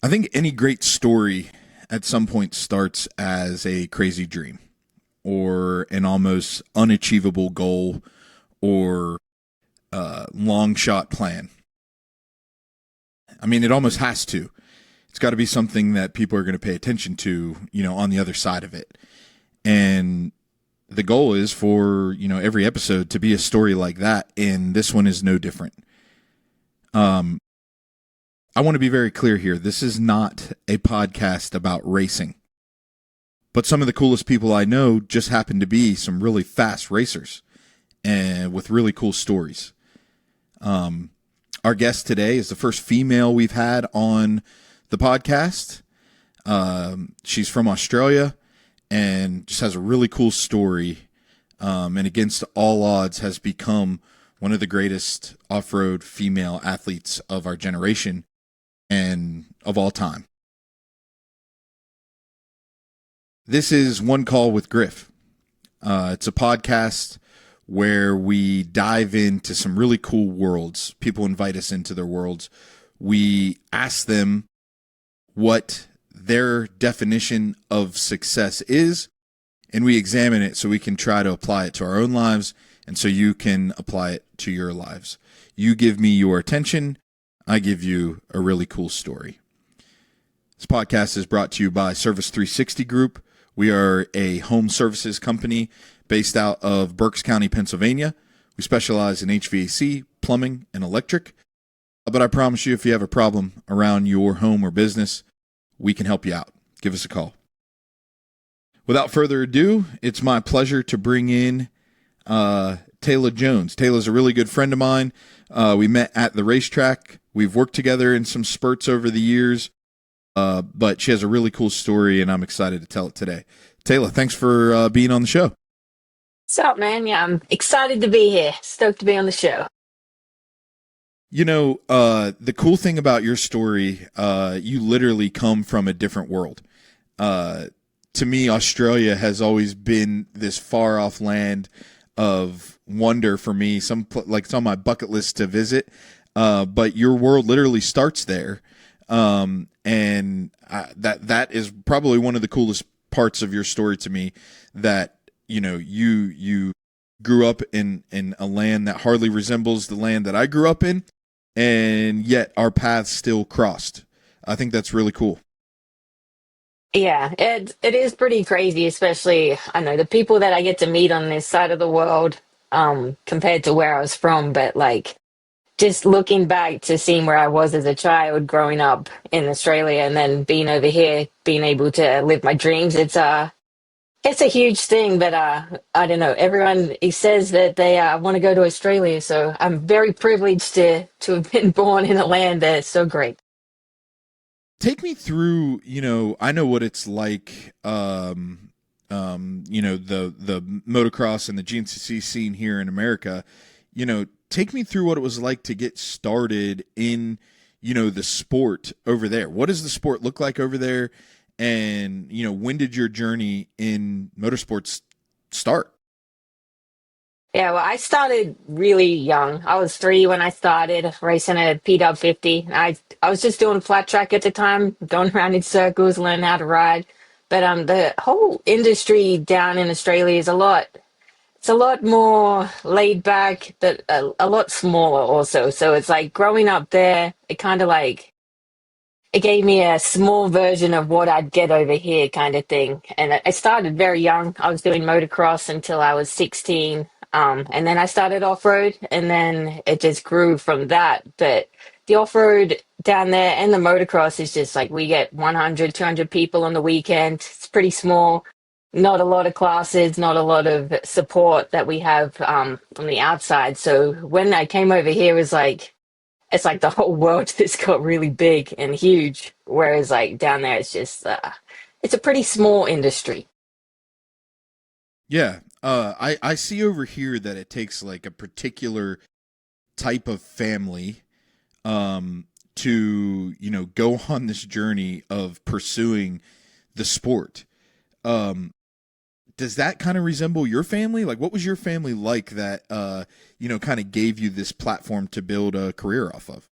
I think any great story at some point starts as a crazy dream or an almost unachievable goal or long shot plan. I mean, it almost has to. It's got to be something that people are going to pay attention to, on the other side of it. And the goal is for, every episode to be a story like that. And this one is no different. I want to be very clear here. This is not a podcast about racing. But some of the coolest people I know just happen to be some really fast racers and with really cool stories. Our guest today is the first female we've had on the podcast. She's from Australia and just has a really cool story. And against all odds has become one of the greatest off-road female athletes of our generation and of all time. This is One Call with Griff. It's a podcast where we dive into some really cool worlds. People invite us into their worlds. We ask them what their definition of success is, and we examine it so we can try to apply it to our own lives, and so you can apply it to your lives. You give me your attention, I give you a really cool story. This podcast is brought to you by Service 360 Group. We are a home services company based out of Berks County, Pennsylvania. We specialize in HVAC, plumbing, and electric. But I promise you, if you have a problem around your home or business, we can help you out. Give us a call. Without further ado, it's my pleasure to bring in Tayla Jones. Tayla's a really good friend of mine. We met at the racetrack. We've worked together in some spurts over the years, but she has a really cool story, and I'm excited to tell it today. Tayla, thanks for being on the show. What's up, man? Yeah, I'm excited to be here. Stoked to be on the show. The cool thing about your story, you literally come from a different world. To me, Australia has always been this far off land of wonder for me. It's on my bucket list to visit. But your world literally starts there. That is probably one of the coolest parts of your story to me, that, you grew up in a land that hardly resembles the land that I grew up in, and yet our paths still crossed. I think that's really cool. Yeah, it is pretty crazy, especially I know the people that I get to meet on this side of the world, compared to where I was from. But like just looking back to seeing where I was as a child growing up in Australia and then being over here, being able to live my dreams, it's a huge thing. But I don't know. Everyone he says that they want to go to Australia, so I'm very privileged to have been born in a land that's so great. Take me through, I know what it's like, the motocross and the GNCC scene here in America. Take me through what it was like to get started in, the sport over there. What does the sport look like over there? And, when did your journey in motorsports start? Yeah, well, I started really young. I was 3 when I started racing a PW 50. I was just doing flat track at the time, going around in circles, learning how to ride. But the whole industry down in Australia is it's a lot more laid back, but a lot smaller also. So it's like growing up there, it kind of like it gave me a small version of what I'd get over here kind of thing. And I started very young. I was doing motocross until I was 16. And then I started off-road, and then it just grew from that. But the off-road down there and the motocross is just like we get 100, 200 people on the weekend. It's pretty small. Not a lot of classes, not a lot of support that we have from the outside. So when I came over here, it's like the whole world just got really big and huge. Whereas like down there, it's a pretty small industry. Yeah. I see over here that it takes like a particular type of family to, go on this journey of pursuing the sport. Does that kind of resemble your family? Like, what was your family like that, kind of gave you this platform to build a career off of?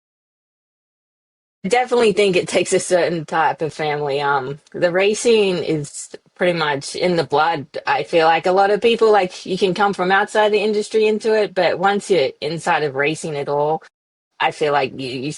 I definitely think it takes a certain type of family. The racing is pretty much in the blood. I feel like a lot of people, like, you can come from outside the industry into it, but once you're inside of racing at all, I feel like you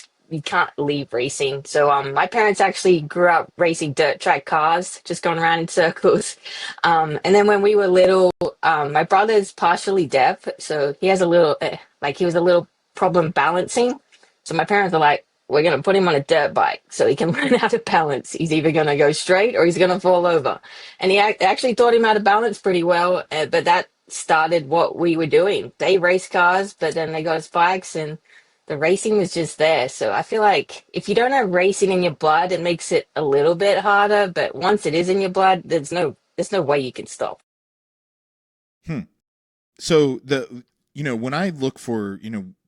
can't leave racing. So my parents actually grew up racing dirt track cars, just going around in circles. And then when we were little, my brother's partially deaf, so he has a little like he was a little problem balancing. So my parents are like, we're gonna put him on a dirt bike so he can learn how to balance. He's either gonna go straight or he's gonna fall over. And he actually taught him how to balance pretty well. But that started what we were doing. They race cars, but then they got us bikes and the racing was just there. So I feel like if you don't have racing in your blood, it makes it a little bit harder. But once it is in your blood, there's no way you can stop. Hmm. So when I look for,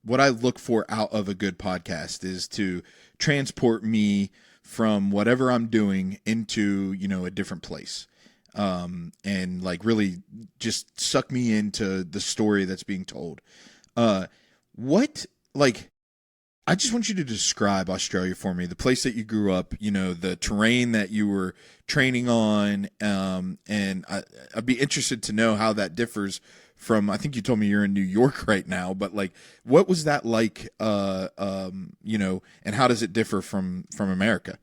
what I look for out of a good podcast is to transport me from whatever I'm doing into, a different place. And like really just suck me into the story that's being told. What, like, I just want you to describe Australia for me, the place that you grew up, the terrain that you were training on. And I'd be interested to know how that differs from, I think you told me you're in New York right now, but like, what was that like, and how does it differ from America?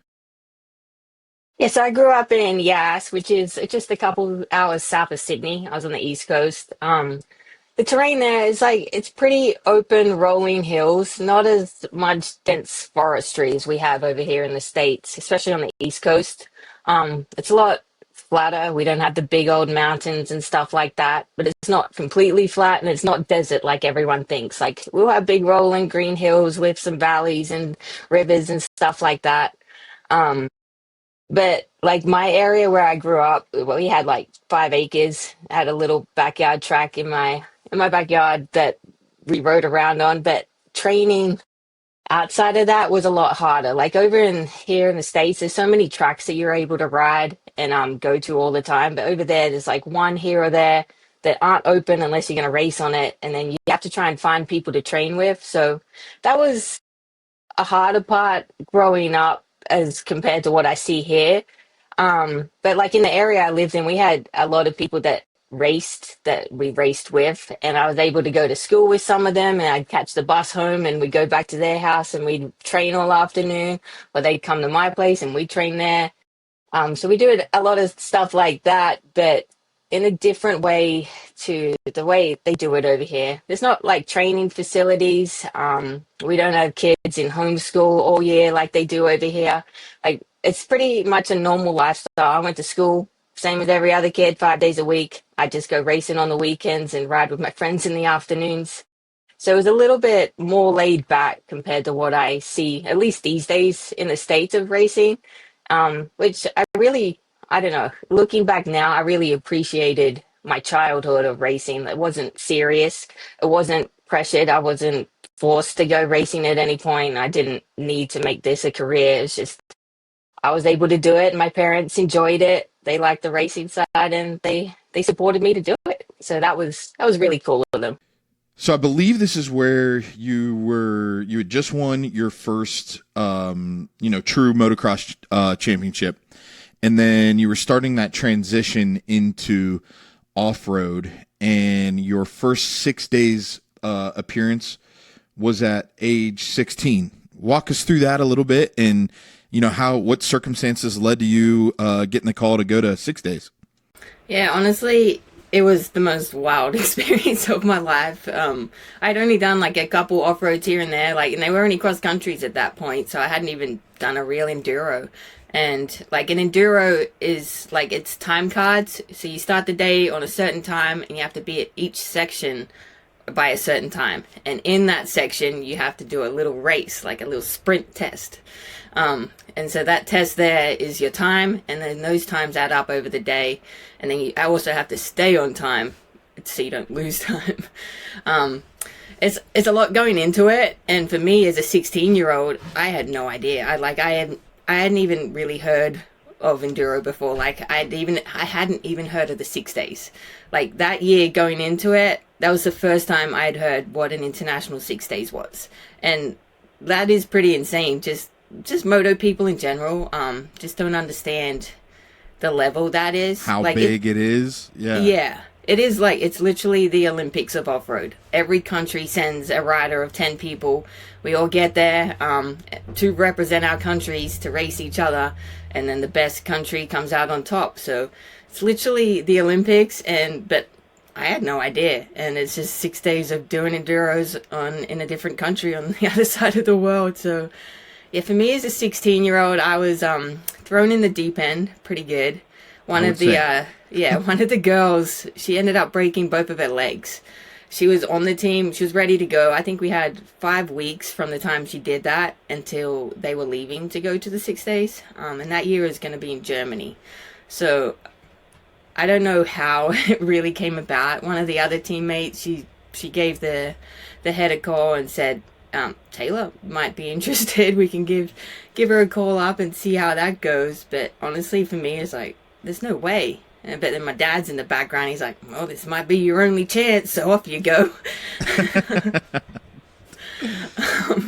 Yes, I grew up in Yass, which is just a couple hours south of Sydney. I was on the East Coast. The terrain there is like it's pretty open, rolling hills, not as much dense forestry as we have over here in the States, especially on the East Coast. It's a lot flatter. We don't have the big old mountains and stuff like that, but it's not completely flat and it's not desert like everyone thinks. Like we'll have big rolling green hills with some valleys and rivers and stuff like that. Um, but like my area where I grew up, well, we had like 5 acres. I had a little backyard track in my backyard that we rode around on. But training outside of that was a lot harder. Like over in here in the States, there's so many tracks that you're able to ride and go to all the time. But over there, there's like one here or there that aren't open unless you're going to race on it, and then you have to try and find people to train with. So that was a harder part growing up as compared to what I see here. But like in the area I lived in, we had a lot of people that we raced with, and I was able to go to school with some of them, and I'd catch the bus home and we'd go back to their house and we'd train all afternoon, or they'd come to my place and we'd train there. So we do a lot of stuff like that, but in a different way to the way they do it over here. There's not like training facilities. We don't have kids in homeschool all year like they do over here. Like it's pretty much a normal lifestyle. I went to school, same as every other kid, 5 days a week. I just go racing on the weekends and ride with my friends in the afternoons. So it was a little bit more laid back compared to what I see, at least these days, in the States of racing, which I don't know, looking back now, I really appreciated my childhood of racing. It wasn't serious, it wasn't pressured, I wasn't forced to go racing at any point. I didn't need to make this a career. It's just I was able to do it. My parents enjoyed it. They liked the racing side, and they supported me to do it. So that was really cool of them. So I believe this is where you had just won your first, true motocross championship. And then you were starting that transition into off road, and your first 6 days appearance was at age 16. Walk us through that a little bit, and what circumstances led to you getting the call to go to 6 days. Yeah, honestly, it was the most wild experience of my life. I'd only done like a couple off roads here and there, and they were only cross countries at that point, so I hadn't even done a real enduro. And like an enduro is like it's time cards, so you start the day on a certain time, and you have to be at each section by a certain time. And in that section, you have to do a little race, like a little sprint test. And so that test there is your time, and then those times add up over the day. And then you also have to stay on time so you don't lose time. It's a lot going into it, and for me as a 16-year-old, I had no idea. I hadn't even really heard of enduro before. Like I hadn't even heard of the 6 days. Like that year going into it, that was the first time I'd heard what an international 6 days was, and that is pretty insane. Just just moto people in general, just don't understand the level that is. How Like it, big it is. Yeah. yeah, it is like it's literally the Olympics of off road. Every country sends a rider of 10 people. We all get there to represent our countries to race each other, and then the best country comes out on top. So it's literally the Olympics, and but I had no idea, and it's just 6 days of doing enduros on in a different country on the other side of the world. So yeah, for me as a 16-year-old, I was thrown in the deep end pretty good. I One would of the say. one of the girls, she ended up breaking both of her legs. She was on the team, she was ready to go. I think we had 5 weeks from the time she did that until they were leaving to go to the 6 days. And that year is going to be in Germany. So I don't know how it really came about. One of the other teammates, she gave the head a call and said, Tayla might be interested. We can give her a call up and see how that goes. But honestly, for me, it's like there's no way. But then my dad's in the background. He's like, "Well, this might be your only chance, so off you go."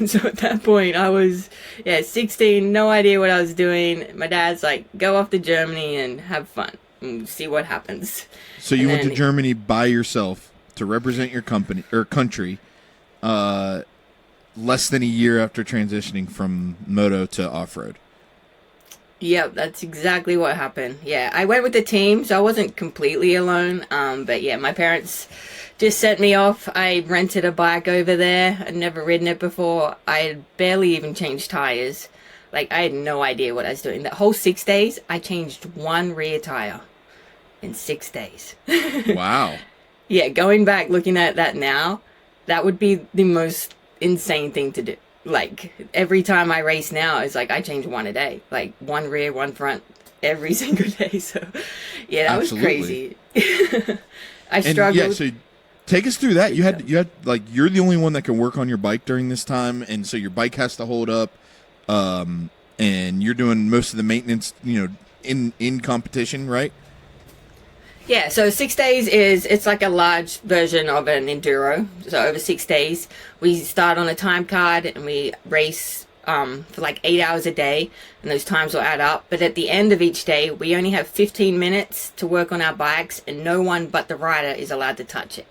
So at that point, I was 16, no idea what I was doing. My dad's like, "Go off to Germany and have fun and see what happens." So you And went to then Germany by yourself to represent your company or country, uh, less than a year after transitioning from moto to off road. Yep, that's exactly what happened. Yeah, I went with the team, so I wasn't completely alone. But yeah, my parents just sent me off. I rented a bike over there. I'd never ridden it before. I had barely even changed tires. Like, I had no idea what I was doing. That whole 6 days, I changed one rear tire in 6 days. Wow. Yeah, going back, looking at that now, that would be the most insane thing to do. Like, every time I race now, it's like I change one a day. Like, one rear, one front, every single day. So, yeah, that was Absolutely. crazy. I And yeah, struggled so take us through that. big time. You had like you're the only one that can work on your bike during this time, and so your bike has to hold up. And you're doing most of the maintenance, in competition, right? Yeah, so 6 days it's like a large version of an enduro. So over 6 days, we start on a time card and we race for like 8 hours a day, and those times will add up. But at the end of each day, we only have 15 minutes to work on our bikes, and no one but the rider is allowed to touch it.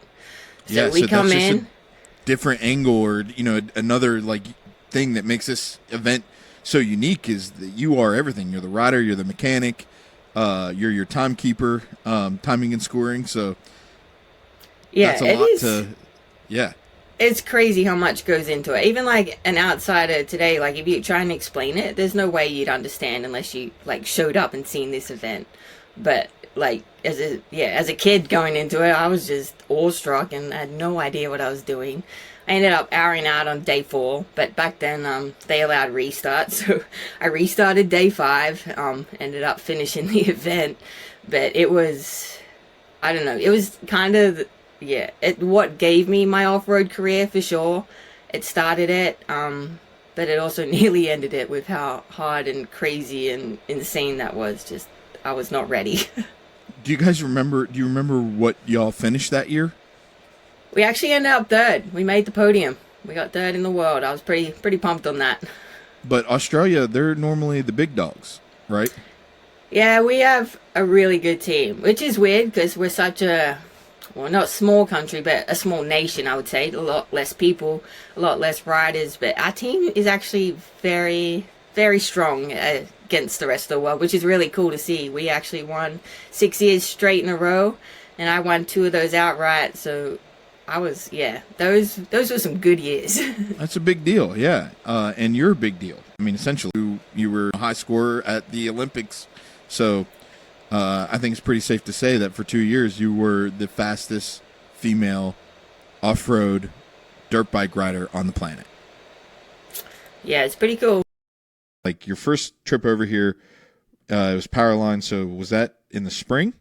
So Yeah, we so come that's just a in. different angle, or another like thing that makes this event so unique is that you are everything. You're the rider, you're the mechanic, you're your timekeeper, timing and scoring. So Yeah, that's a it lot is. to, yeah, It's crazy how much goes into it. Even like an outsider today, like if you try and explain it, there's no way you'd understand unless you like showed up and seen this event. But like as a kid going into it, I was just awestruck and had no idea what I was doing. I ended up airing out on day 4, but back then they allowed restart, so I restarted day 5. Ended up finishing the event, but it was, I don't know. It was kind of, yeah, what gave me my off-road career for sure. It started it, but it also nearly ended it with how hard and crazy and insane that was. Just, I was not ready. Do you remember what y'all finished that year? We actually ended up third. We made the podium. We got third in the world. I was pretty pumped on that. But Australia, they're normally the big dogs, right? Yeah, we have a really good team, which is weird because we're such a, well, not small country, but a small nation, I would say. A lot less people, a lot less riders, but our team is actually very, very strong against the rest of the world, which is really cool to see. We actually won 6 years straight in a row, and I won 2 of those outright, so I was, yeah, those were some good years. That's a big deal, yeah. And you're a big deal. I mean, essentially, you were a high scorer at the Olympics, so I think it's pretty safe to say that for 2 years you were the fastest female off-road dirt bike rider on the planet. Yeah, it's pretty cool. Like your first trip over here, it was Powerline. So was that in the spring,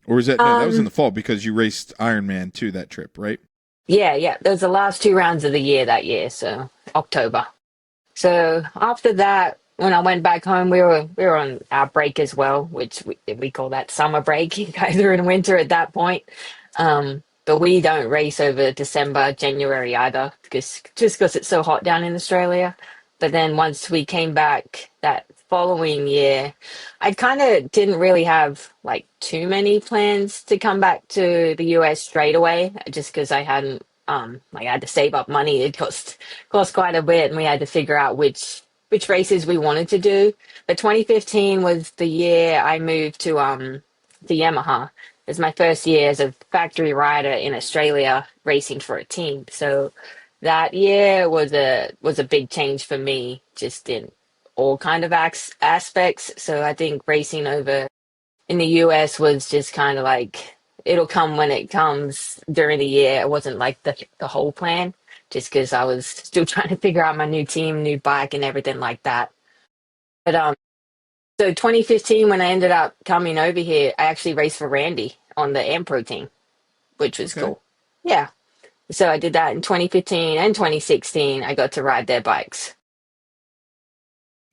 or was that no? That was in Um, the fall because you raced Ironman too that trip, right? yeah, yeah. Those are the last 2 rounds of the year that year, so October. So after that, when I went back home, we were on our break as well, which we call that summer break. You guys are in winter at that point. But we don't race over December, January either, because just because it's so hot down in Australia. But then once we came back that following year, I kind of didn't really have like too many plans to come back to the US straight away, just because I hadn't like I had to save up money. It cost quite a bit, and we had to figure out which races we wanted to do. But 2015 was the year I moved to Yamaha. It was my first year as a factory rider in Australia racing for a team. So that year was a big change for me, just in all kind of aspects. So I think racing over in the US was just kind of like it'll come when it comes during the year. It wasn't like the whole plan, just because I was still trying to figure out my new team, new bike, and everything like that. But so 2015, when I ended up coming over here, I actually raced for Randy on the Ampro team, which was Okay. cool. Yeah. So I did that in 2015 and 2016. I got to ride their bikes.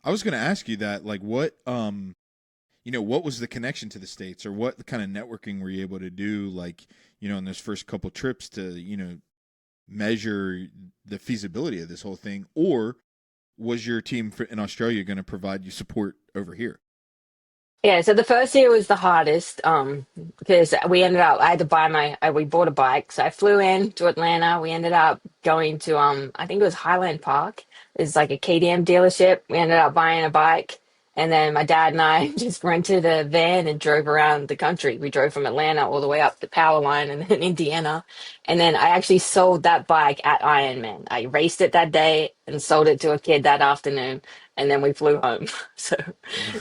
I was going to ask you that, like, what was the connection to the States, or what kind of networking were you able to do, like, in those first couple trips to, measure the feasibility of this whole thing, or was your team in Australia going to provide you support over here? Yeah, so the first year was the hardest, because I had to we bought a bike. So I flew in to Atlanta. We ended up going to, I think it was Highland Park. It's like a KTM dealership. We ended up buying a bike. And then my dad and I just rented a van and drove around the country. We drove from Atlanta all the way up the power line and then Indiana. And then I actually sold that bike at Ironman. I raced it that day and sold it to a kid that afternoon. And then we flew home. So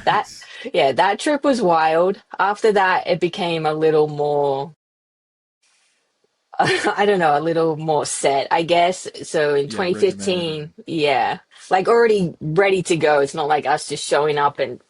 that Nice. yeah, that trip was wild. After that, it became a little more, I don't know, a little more set, I guess. So in Yeah, regimented. 2015, yeah, like already ready to go. It's not like us just showing up and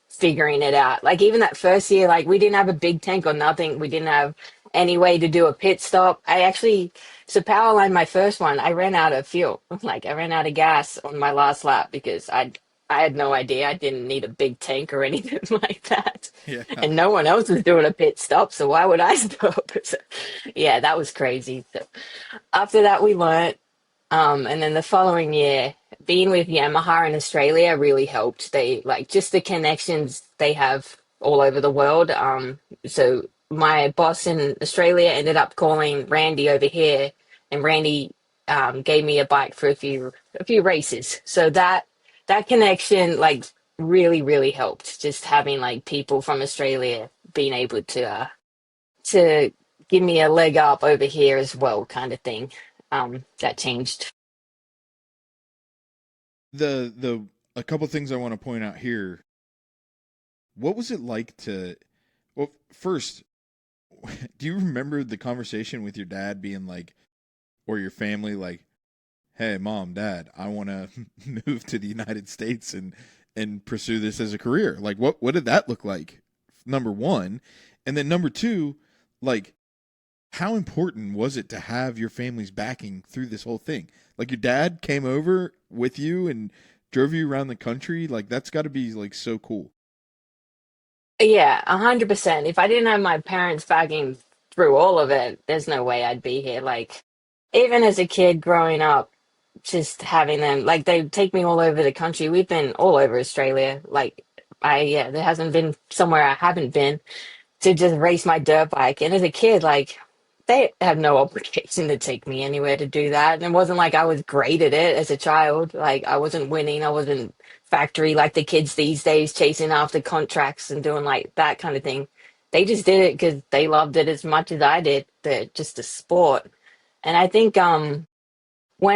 figuring it out. Like even that first year, like we didn't have a big tank or nothing. We didn't have any way to do a pit stop. So Powerline, my first one, I ran out of fuel. Like I ran out of gas on my last lap because I had no idea. I didn't need a big tank or anything like that. Yeah. And no one else was doing a pit stop, so why would I stop? So, yeah, that was crazy. So after that, we learned. And then the following year, being with Yamaha in Australia really helped. They like just the connections they have all over the world. So my boss in Australia ended up calling Randy over here, and Randy gave me a bike for a few races. So that connection like really helped. Just having like people from Australia being able to give me a leg up over here as well, kind of thing. That changed. The a couple things I want to point out here. What was it like to? Well, first, do you remember the conversation with your dad being like, or your family, like, "Hey, mom, dad, I want to move to the United States and pursue this as a career." Like, what did that look like? Number one, and then number two, like, how important was it to have your family's backing through this whole thing? Like, your dad came over with you and drove you around the country. Like, that's got to be like so cool. Yeah, 100%. If I didn't have my parents backing through all of it, there's no way I'd be here. Like, even as a kid growing up, just having them, like, they take me all over the country. We've been all over Australia. Like, yeah, there hasn't been somewhere I haven't been to just race my dirt bike. And as a kid, like, they had no obligation to take me anywhere to do that. And it wasn't like I was great at it as a child. Like, I wasn't winning. I wasn't factory like the kids these days chasing after contracts and doing like that kind of thing. They just did it because they loved it as much as I did. They're just a sport. And I think when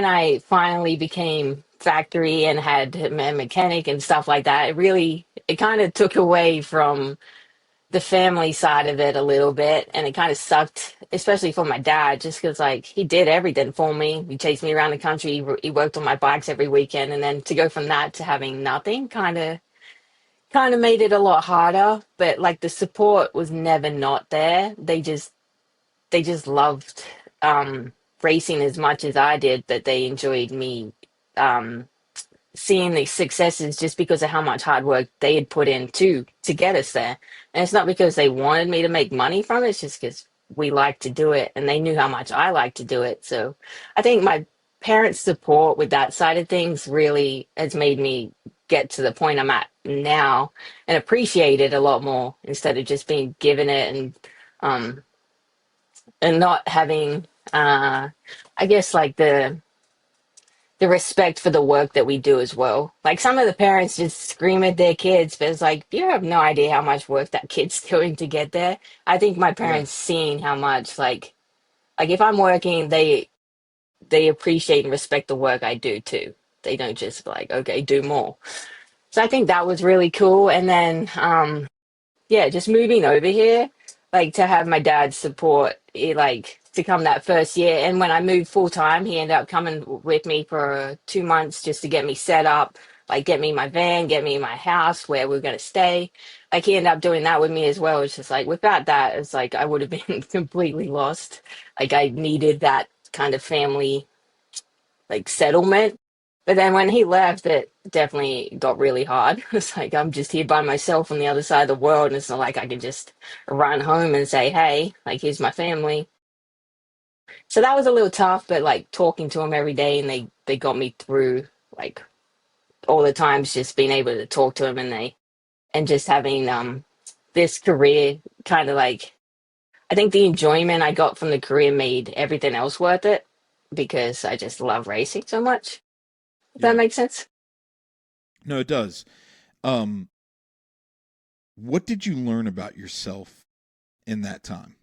I finally became factory and had a mechanic and stuff like that, it kind of took away from the family side of it a little bit, and it kind of sucked, especially for my dad, just because like he did everything for me. He chased me around the country. He worked on my bikes every weekend, and then to go from that to having nothing kind of made it a lot harder. But like the support was never not there. They just loved racing as much as I did. That they enjoyed me um, seeing the successes just because of how much hard work they had put in to get us there. And it's not because they wanted me to make money from it, it's just because we like to do it and they knew how much I like to do it. So I think parents' support with that side of things really has made me get to the point I'm at now and appreciate it a lot more instead of just being given it um and not having I guess like the respect for the work that we do as well. Like some of the parents just scream at their kids, but it's like you have no idea how much work that kid's doing to get there. I think my Yeah. parents seen how much like if I'm working, they appreciate and respect the work I do too. They don't just like, okay, do more. So I think that was really cool. And then yeah, just moving over here, like to have my dad's support, like to come that first year. And when I moved full time, he ended up coming with me for 2 months just to get me set up, like get me my van, get me my house where we are going to stay. Like he ended up doing that with me as well. It's just like without that, it's like I would have been completely lost. Like I needed that kind of family like settlement. But then when he left, it definitely got really hard. It's like I'm just here by myself on the other side of the world, and it's not like I can just run home and say, "Hey, like here's my family." So that was a little tough, but like talking to them every day, and they got me through like all the times just being able to talk to them, and just having this career kind of like I think the enjoyment I got from the career made everything else worth it because I just love racing so much. If that Yeah. makes sense. No, it does. Um, what did you learn about yourself in that time?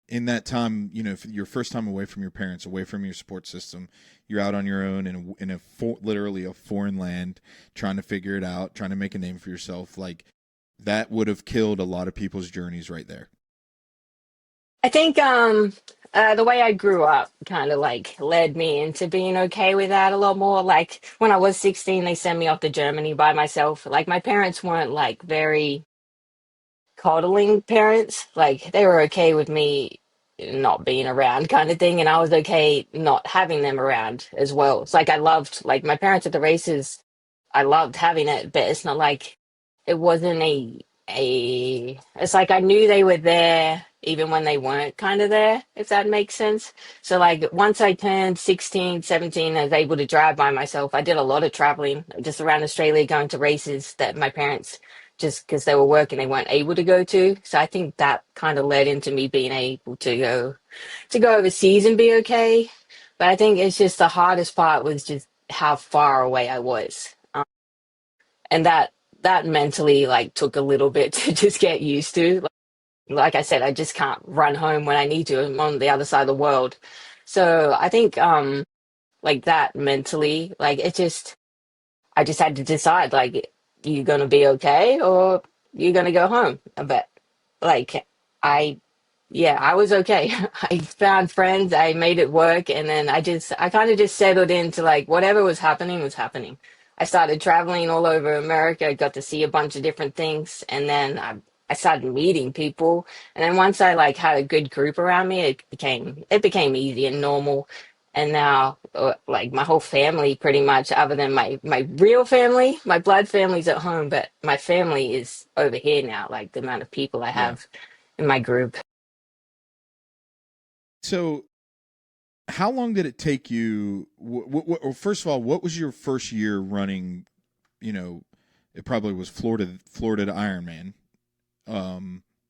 In that time, your first time away from your parents, away from your support system, you're out on your own literally a foreign land, trying to figure it out, trying to make a name for yourself. Like that would have killed a lot of people's journeys right there. I think the way I grew up kind of like led me into being okay with that a lot more. Like when I was 16, they sent me off to Germany by myself. Like my parents weren't like very coddling parents. Like they were okay with me not being around kind of thing, and I was okay not having them around as well. It's like I loved like my parents at the races. I loved having it, but it's not like it wasn't a it's like I knew they were there even when they weren't kind of there, if that makes sense. So like once I turned 16, 17, I was able to drive by myself. I did a lot of traveling just around Australia going to races that my parents just because they were working they weren't able to go to. So I think that kind of led into me being able to go overseas and be okay. But I think it's just the hardest part was just how far away I was. And that mentally like took a little bit to just get used to. Like I said, I just can't run home when I need to. I'm on the other side of the world. So I think like that mentally, like it just I just had to decide like you gonna be okay or you gonna go home. But like I yeah, I was okay. I found friends, I made it work, and then I kind of just settled into like whatever was happening was happening. I started traveling all over America. I got to see a bunch of different things, and then I started meeting people. And then once I like had a good group around me, it became easy and normal. And now, like my whole family, pretty much, other than my real family, my blood family's at home, but my family is over here now. Like the amount of people I Yeah. have in my group. So, how long did it take you? Well, first of all, what was your first year running? You know, it probably was Florida to Ironman,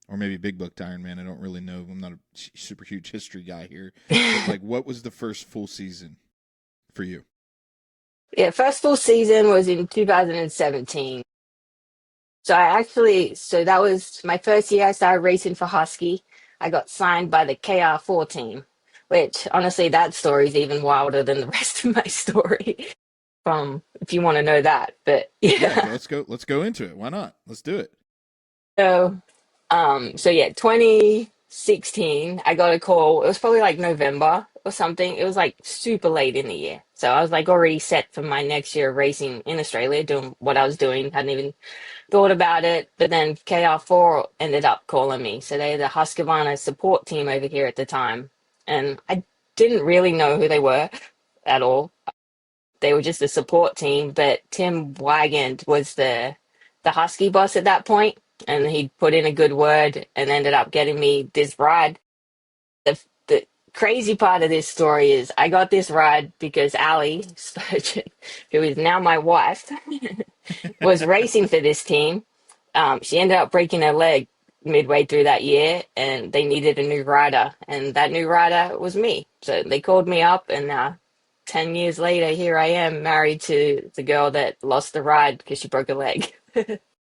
or maybe Big Book to Ironman. I don't really know. I'm not a super huge history guy here, but like, what was the first full season for you? Yeah, first full season was in 2017. So that was my first year I started racing for Husky. I got signed by the KR4 team, which honestly, that story is even wilder than the rest of my story. If you want to know that, but Yeah, yeah. let's go. Let's go into it. Why not? Let's do it. So, so yeah, 2016, I got a call. It was probably like November or something. It was like super late in the year. So I was like already set for my next year of racing in Australia, doing what I was doing. Hadn't even thought about it. But then KR4 ended up calling me. So they're the Husqvarna support team over here at the time. And I didn't really know who they were at all. They were just a support team, but Tim Wygant was the Husky boss at that point, and he put in a good word and ended up getting me this ride. The crazy part of this story is I got this ride because Allie Spurgeon, who is now my wife, was racing for this team. She ended up breaking her leg midway through that year, and they needed a new rider, and that new rider was me. So they called me up, and 10 years later, here I am, married to the girl that lost the ride because she broke her leg.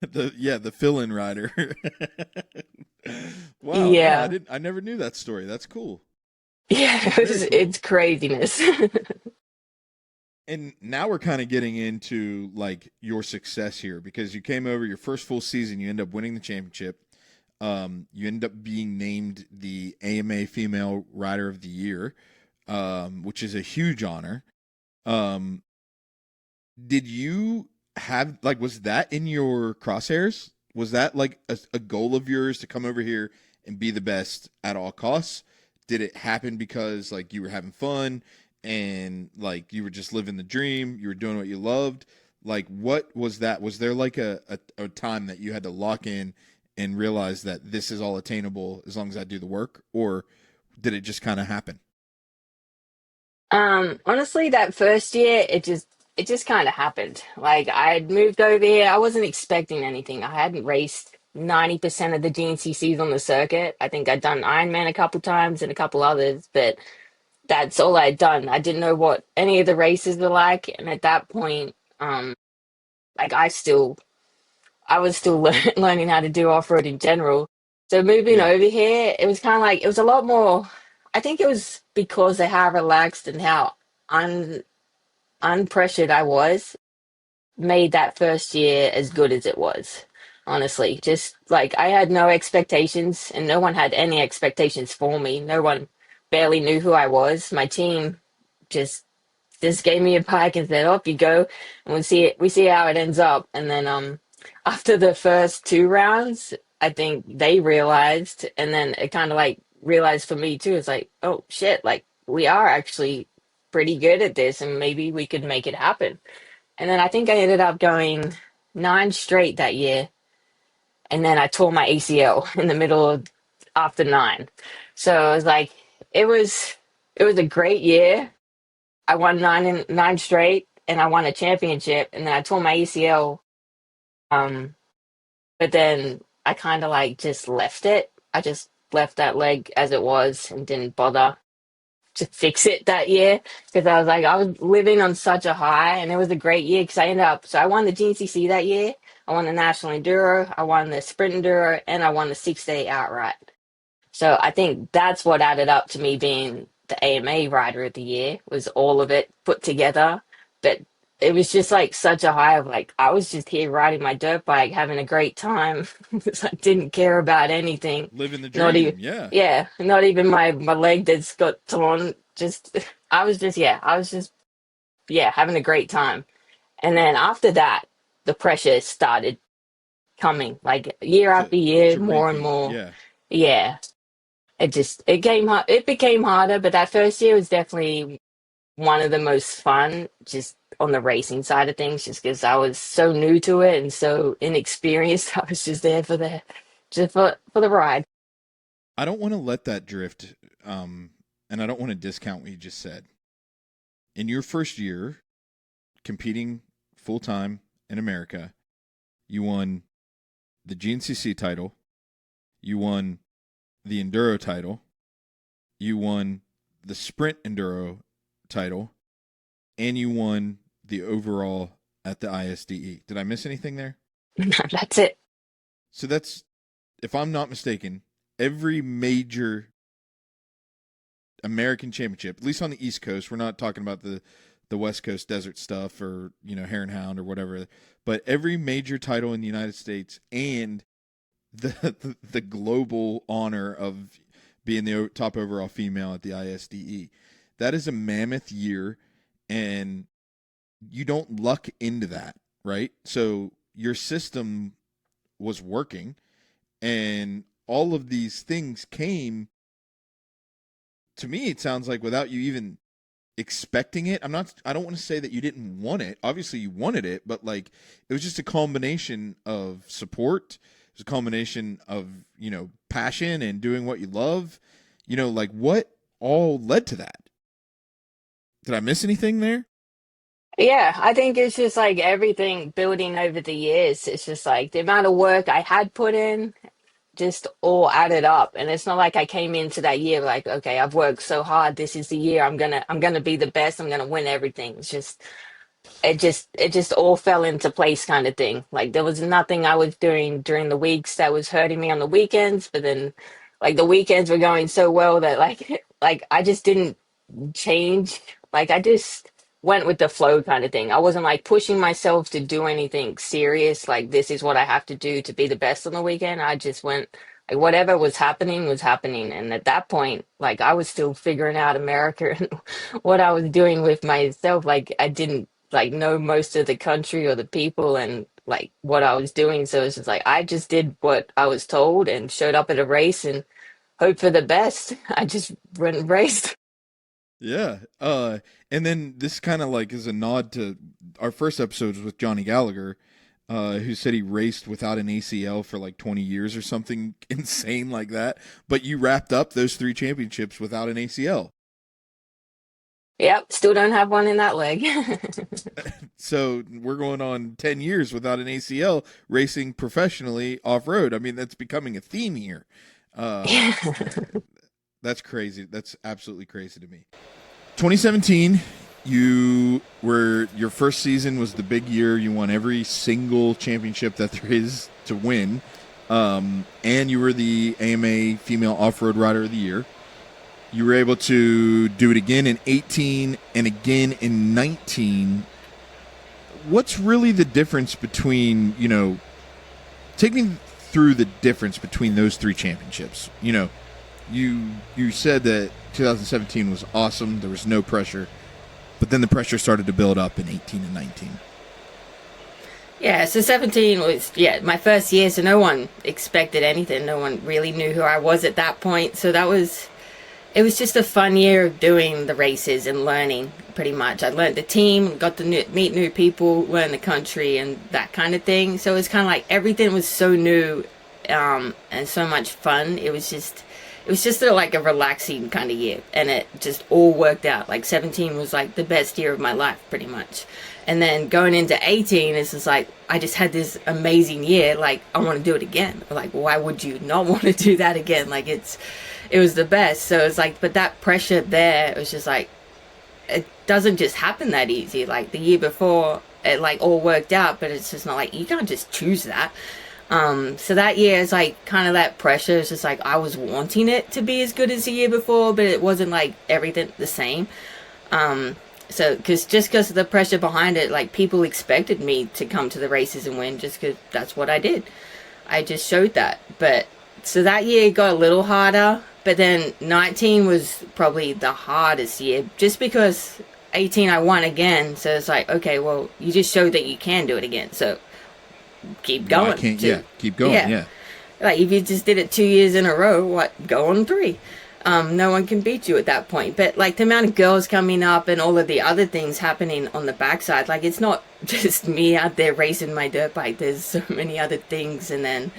The fill-in rider. Wow, no, Yeah, I never knew that story. That's cool. yeah, That's very cool. it's craziness. And now we're kind of getting into like your success here because you came over your first full season, you end up winning the championship. You end up being named the AMA Female Rider of the Year, which is a huge honor. Um, did you have like was that in your crosshairs? Was that like a goal of yours to come over here and be the best at all costs? Did it happen because like you were having fun and like you were just living the dream, you were doing what you loved? Like what was that? Was there like a time that you had to lock in and realize that this is all attainable as long as I do the work, or did it just kind of happen? Honestly, that first year, it just kind of happened. Like I'd moved over here, I wasn't expecting anything. I hadn't raced 90% of the GNCCs on the circuit. I think I'd done Ironman a couple times and a couple others, but that's all I'd done. I didn't know what any of the races were like, and at that point, like I was still learning how to do off road in general. So moving Yeah. over here, it was kind of like it was a lot more. I think it was because of how relaxed and how un unpressured I was, made that first year as good as it was. Honestly, just like I had no expectations, and no one had any expectations for me. No one barely knew who I was. My team just just gave me a bike and said, "Off you go," and we see how it ends up. And then after the first two rounds, I think they realized, and then it kind of like realized for me too. It's like, oh shit, like we are actually pretty good at this, and maybe we could make it happen. And then I think I ended up going nine straight that year, and then I tore my ACL in the middle of after nine. So it was like it was it was a great year. I won nine straight, and I won a championship, and then I tore my ACL. Um, but then I kind of like just left it. I just left that leg as it was and didn't bother to fix it that year because I was like I was living on such a high, and it was a great year because I ended up so I won the GNCC that year. I won the National Enduro, I won the Sprint Enduro, and I won the 6 day outright. So I think that's what added up to me being the AMA Rider of the Year, was all of it put together. But it was just like such a high of like I was just here riding my dirt bike, having a great time. I didn't care about anything. Living the Not even dream. Yeah. yeah, not even my leg that's got torn. Just I was just yeah, having a great time. And then after that, the pressure started coming like year after year, To more and repeat. more. Yeah. Yeah, it became harder, but that first year was definitely one of the most fun, just on the racing side of things, just because I was so new to it and so inexperienced. I was just there for the ride. I don't want to let that drift. And I don't want to discount what you just said. In your first year competing full time in America, you won the GNCC title, you won the Enduro title, you won the Sprint Enduro title, and you won the overall at the ISDE. Did I miss anything there? That's it. So that's, if I'm not mistaken, every major American championship, at least on the East Coast. We're not talking about the West Coast desert stuff or, Hare and Hound or whatever, but every major title in the United States and the global honor of being the top overall female at the ISDE. That is a mammoth year, and you don't luck into that, right? So your system was working, and all of these things came, to me it sounds like, without you even expecting it. I don't want to say that you didn't want it. Obviously you wanted it, but like it was just a combination of support. It was a combination of, passion and doing what you love. Like what all led to that. Did I miss anything there? Yeah, I think it's just like everything building over the years. It's just like the amount of work I had put in just all added up. And it's not like I came into that year like, okay, I've worked so hard. This is the year I'm gonna be the best. I'm gonna win everything. It's just it just all fell into place kind of thing. Like there was nothing I was doing during the weeks that was hurting me on the weekends, but then like the weekends were going so well that like like I just didn't change. Like I just went with the flow kind of thing. I wasn't like pushing myself to do anything serious. Like this is what I have to do to be the best on the weekend. I just went like whatever was happening was happening. And at that point, like I was still figuring out America and what I was doing with myself. Like I didn't like know most of the country or the people and like what I was doing. So it's just like I just did what I was told and showed up at a race and hope for the best. I just went and raced. Yeah. And then this kind of like is a nod to our first episodes with Johnny Gallagher, who said he raced without an ACL for like 20 years or something insane like that. But you wrapped up those 3 championships without an ACL. Yep, still don't have one in that leg. So we're going on 10 years without an ACL racing professionally off road. I mean, that's becoming a theme here. Yeah. That's crazy. That's absolutely crazy to me. 2017, your first season was the big year. You won every single championship that there is to win. And you were the AMA Female Off-Road Rider of the Year. You were able to do it again in 18 and again in 19. What's really the difference between, take me through the difference between those 3 championships. You said that 2017 was awesome. There was no pressure. But then the pressure started to build up in 18 and 19. Yeah, so 17 was, my first year, so no one expected anything. No one really knew who I was at that point. So it was just a fun year of doing the races and learning, pretty much. I learned the team, got to meet new people, learn the country and that kind of thing. So it was kind of like everything was so new and so much fun. It was just like a relaxing kind of year, and it just all worked out. Like 17 was like the best year of my life, pretty much. And then going into 18, it's just like I just had this amazing year. Like I want to do it again. Like why would you not want to do that again? Like it was the best. So it's like, but that pressure there, it was just like it doesn't just happen that easy. Like the year before, it like all worked out, but it's just not like you can't just choose that. So that year is like kind of that pressure. It's just like I was wanting it to be as good as the year before, but it wasn't like everything the same. So because of the pressure behind it, like people expected me to come to the races and win just because that's what I did. I just showed that. But so that year got a little harder, but then 19 was probably the hardest year just because 18 I won again. So it's like, okay, well, you just showed that you can do it again. So keep going. Keep going. Yeah. Like if you just did it 2 years in a row, go on 3. No one can beat you at that point. But like the amount of girls coming up and all of the other things happening on the backside, like it's not just me out there racing my dirt bike. There's so many other things. And then,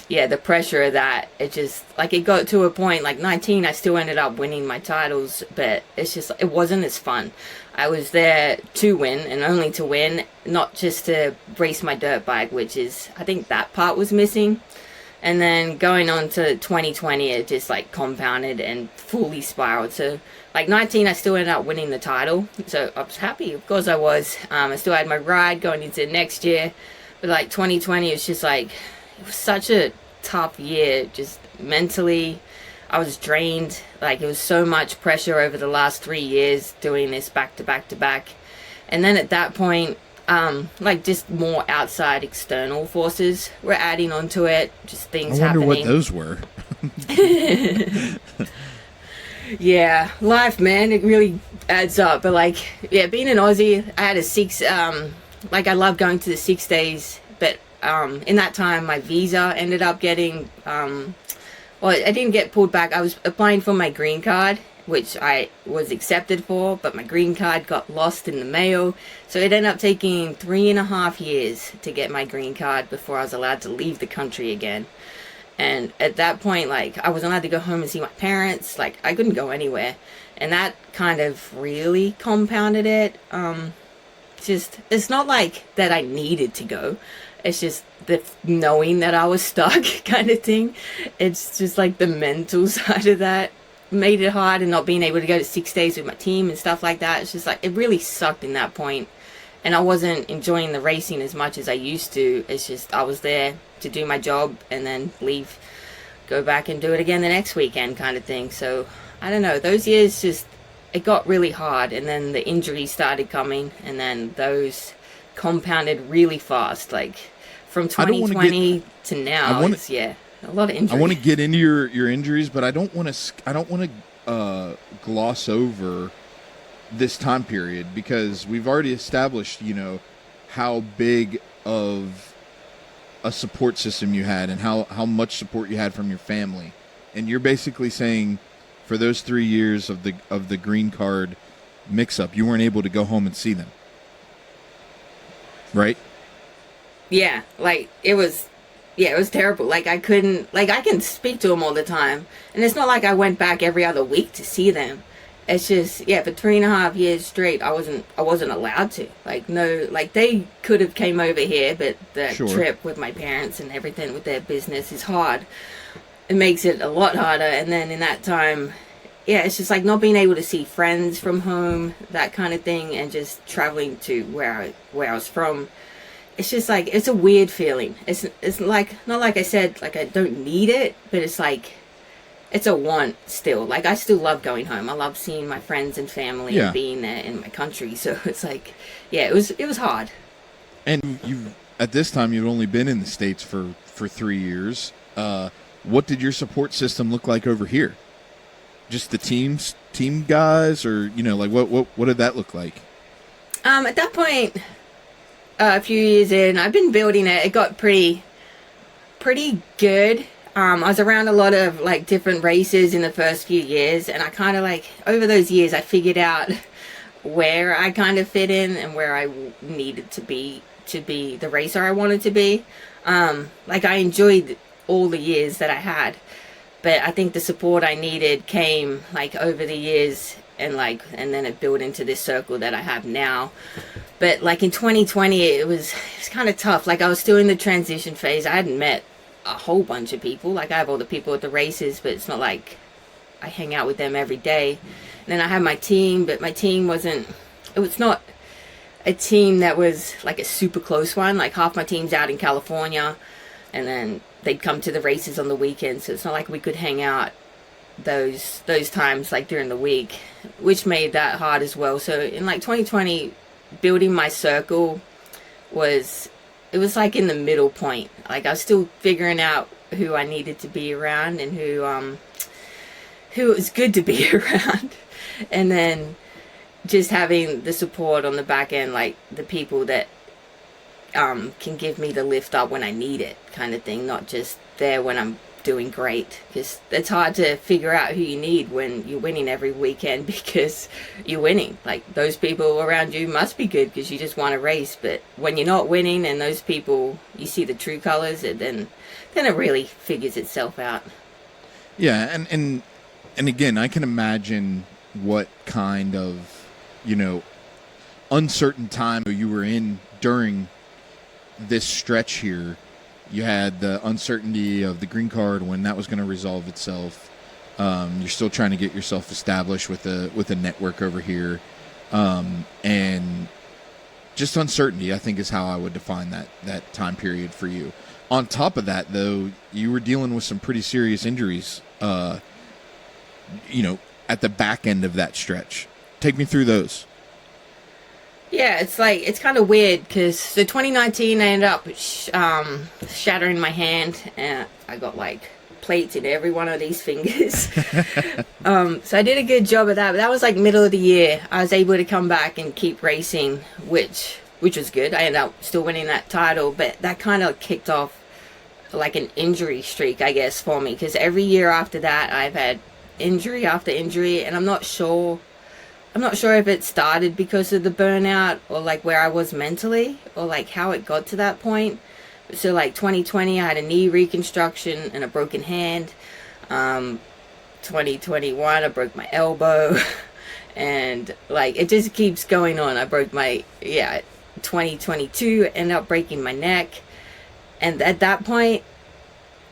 the pressure of that, it just like it got to a point like 19, I still ended up winning my titles, but it's just, it wasn't as fun. I was there to win and only to win, not just to race my dirt bike, which is, I think that part was missing. And then going on to 2020, it just like compounded and fully spiraled. So like 19, I still ended up winning the title. So I was happy. Of course I was. I still had my ride going into next year. But like 2020, it's just like, it was such a tough year. Just mentally, I was drained. Like it was so much pressure over the last 3 years doing this back to back to back. And then at that point, like just more outside external forces were adding onto it, just things happening. I wonder what those were. Yeah, life, man, it really adds up. But like, being an Aussie, I had I love going to the 6 days, but in that time my visa ended up getting, I didn't get pulled back. I was applying for my green card, which I was accepted for, but my green card got lost in the mail. So it ended up taking 3.5 years to get my green card before I was allowed to leave the country again. And at that point, like, I wasn't allowed to go home and see my parents. Like, I couldn't go anywhere. And that kind of really compounded it. Just, it's not like that I needed to go. It's just the knowing that I was stuck kind of thing. It's just like the mental side of that made it hard, and not being able to go to 6 days with my team and stuff like that. It's just like, it really sucked in that point. And I wasn't enjoying the racing as much as I used to. It's just, I was there to do my job and then leave, go back and do it again the next weekend kind of thing. So, I don't know, those years just, it got really hard, and then the injuries started coming, and then those compounded really fast, like from 2020 to now. It's, yeah, a lot of injuries. I want to get into your injuries, but I don't want to gloss over this time period, because we've already established, you know, how big of a support system you had and how much support you had from your family. And you're basically saying for those 3 years of the green card mix-up, you weren't able to go home and see them, right? Yeah, like, it was terrible. Like, I couldn't, like, I can speak to them all the time, and it's not like I went back every other week to see them. It's just, yeah, for 3.5 years straight, I wasn't allowed to. Like, no, like, they could have came over here, but the trip with my parents and everything with their business is hard. It makes it a lot harder. And then in that time, yeah, it's just like not being able to see friends from home, that kind of thing, and just traveling to where I was from. It's just like, it's a weird feeling. It's like, not like I said, like, I don't need it, but it's like, it's a want still. Like, I still love going home. I love seeing my friends and family and being there in my country. So it's like, yeah, it was hard. And at this time, you've only been in the States for 3 years. What did your support system look like over here? Just the team guys, or, you know, like what did that look like? At that point, a few years in, I've been building it. It got pretty good. I was around a lot of, like, different races in the first few years, and I kind of, like, over those years, I figured out where I kind of fit in and where I needed to be the racer I wanted to be. Like, I enjoyed all the years that I had, but I think the support I needed came, like, over the years, and then it built into this circle that I have now. But, like, in 2020, it was kind of tough. Like, I was still in the transition phase. I hadn't met a whole bunch of people. Like, I have all the people at the races, but it's not like I hang out with them every day. And then I have my team, but my team it was not a team that was like a super close one. Like, half my team's out in California, and then they'd come to the races on the weekends, so it's not like we could hang out those times, like, during the week, which made that hard as well. So in, like, 2020, building my circle was like in the middle point. Like, I was still figuring out who I needed to be around and who it was good to be around. And then just having the support on the back end, like the people that can give me the lift up when I need it, kind of thing, not just there when I'm doing great, because it's hard to figure out who you need when you're winning every weekend, because you're winning. Like, those people around you must be good because you just want to race, but when you're not winning and those people, you see the true colors, then it really figures itself out. Yeah, and again, I can imagine what kind of, you know, uncertain time you were in during this stretch here. You had the uncertainty of the green card, when that was going to resolve itself. You're still trying to get yourself established with a network over here, and just uncertainty, I think, is how I would define that time period for you. On top of that, though, you were dealing with some pretty serious injuries, you know, at the back end of that stretch. Take me through those. Yeah, it's kind of weird, because so 2019 I ended up shattering my hand, and I got, like, plates in every one of these fingers. So I did a good job of that, but that was, like, middle of the year. I was able to come back and keep racing, which was good. I ended up still winning that title, but that kind of kicked off, like, an injury streak, I guess, for me, because every year after that I've had injury after injury, and I'm not sure if it started because of the burnout, or, like, where I was mentally, or, like, how it got to that point. So like 2020, I had a knee reconstruction and a broken hand. 2021, I broke my elbow. And like it just keeps going on. I broke my 2022 ended up breaking my neck, and at that point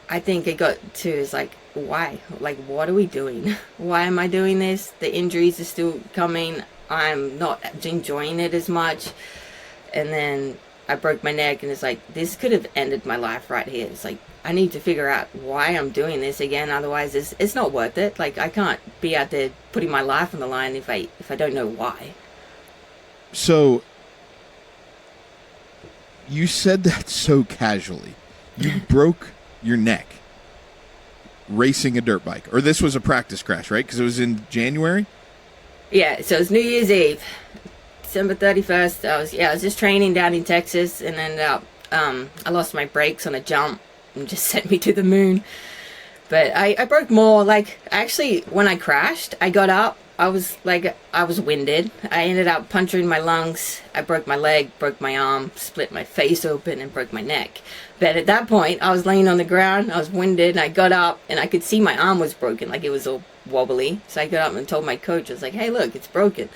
I think it got to is like, why, like what are we doing? Why am I doing this? The injuries are still coming. I'm not enjoying it as much. And then I broke my neck, and it's like, this could have ended my life right here. It's like, I need to figure out why I'm doing this again. Otherwise, it's not worth it. Like, I can't be out there putting my life on the line if I don't know why. So, you said that so casually. You broke your neck racing a dirt bike. Or this was a practice crash, right? Because it was in January? Yeah, so it's New Year's Eve. December 31st, I was just training down in Texas, and ended up, I lost my brakes on a jump and just sent me to the moon. But I broke more, like, actually, when I crashed, I got up, I was winded. I ended up puncturing my lungs. I broke my leg, broke my arm, split my face open, and broke my neck. But at that point, I was laying on the ground, I was winded, and I got up, and I could see my arm was broken, like it was all wobbly. So I got up and told my coach, I was like, hey, look, it's broken.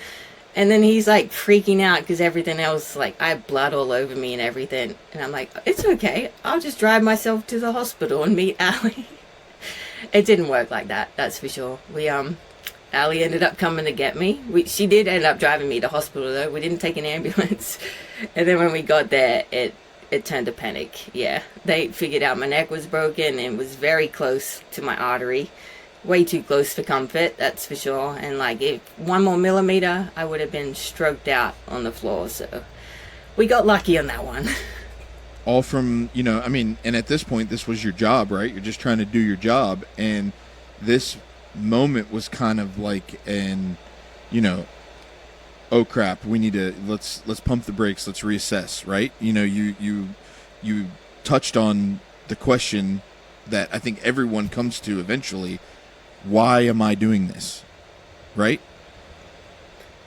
And then he's like freaking out because everything else, like I have blood all over me and everything. And I'm like, it's okay. I'll just drive myself to the hospital and meet Allie. It didn't work like that, that's for sure. Allie ended up coming to get me. She did end up driving me to hospital though. We didn't take an ambulance. And then when we got there, it turned to panic. Yeah, they figured out my neck was broken and was very close to my artery. Way too close for comfort, that's for sure. And like, if 1 more millimeter, I would have been stroked out on the floor. So we got lucky on that one. All from, I mean, and at this point, this was your job, right? You're just trying to do your job. And this moment was kind of like oh crap, we need to, let's pump the brakes, let's reassess, right? You touched on the question that I think everyone comes to eventually. Why am I doing this? Right?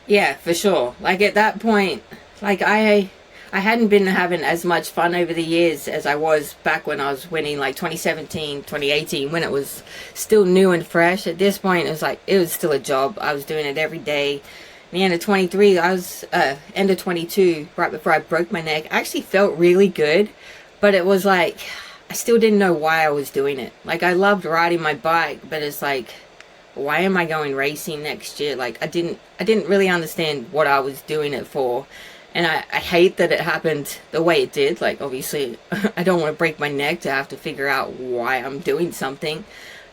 Yeah, for sure. Like at that point, like I hadn't been having as much fun over the years as I was back when I was winning, like 2017, 2018, when it was still new and fresh. At this point, it was still a job. I was doing it every day. The end of 23, end of 22, right before I broke my neck, I actually felt really good, but it was like, I still didn't know why I was doing it. Like, I loved riding my bike, but it's like, why am I going racing next year? Like, I didn't really understand what I was doing it for. And I hate that it happened the way it did. Like, obviously, I don't want to break my neck to have to figure out why I'm doing something.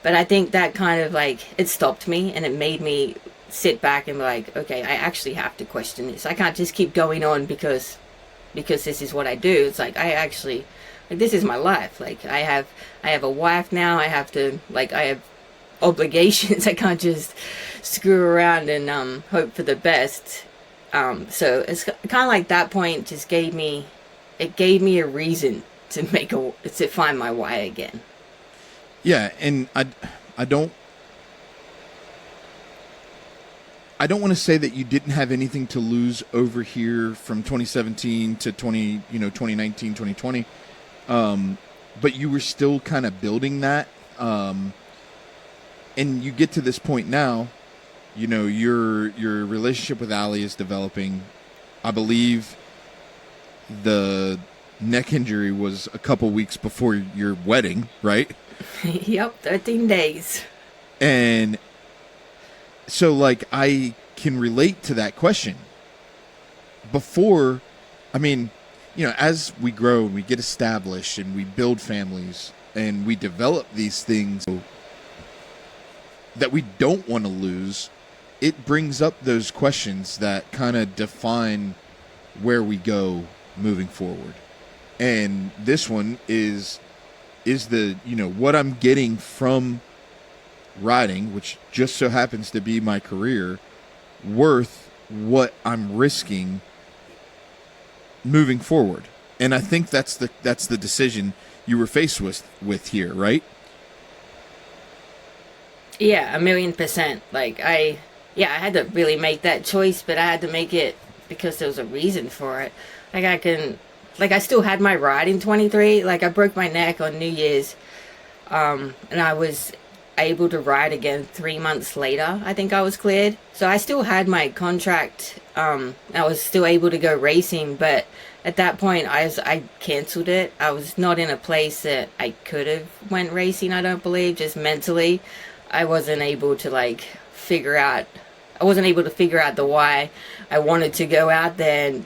But I think that kind of, like, it stopped me, and it made me sit back and be like, okay, I actually have to question this. I can't just keep going on because this is what I do. It's like, I actually... like, this is my life. Like, I have a wife now. I have obligations. I can't just screw around and hope for the best. So it's kind of like that point just gave me a reason to find my why again. Yeah, and I don't want to say that you didn't have anything to lose over here from 2017 to 2019, 2020. But you were still kind of building that. And you get to this point now, your relationship with Allie is developing. I believe the neck injury was a couple weeks before your wedding, right? Yep, 13 days. And so, like, I can relate to that question. Before, I mean, as we grow and we get established and we build families and we develop these things that we don't want to lose, it brings up those questions that kind of define where we go moving forward. And this one is the, what I'm getting from riding, which just so happens to be my career, worth what I'm risking moving forward. And I think that's the decision you were faced with here, right? Yeah, 1,000,000%. Like, I had to really make that choice, but I had to make it because there was a reason for it. Like, like I still had my ride in 23. Like I broke my neck on New Year's, and I was able to ride again 3 months later. I think I was cleared, so I still had my contract. I was still able to go racing, but at that point I canceled it. I was not in a place that I could have went racing. I don't believe, just mentally I wasn't able to like figure out. I wasn't able to figure out the why I wanted to go out there and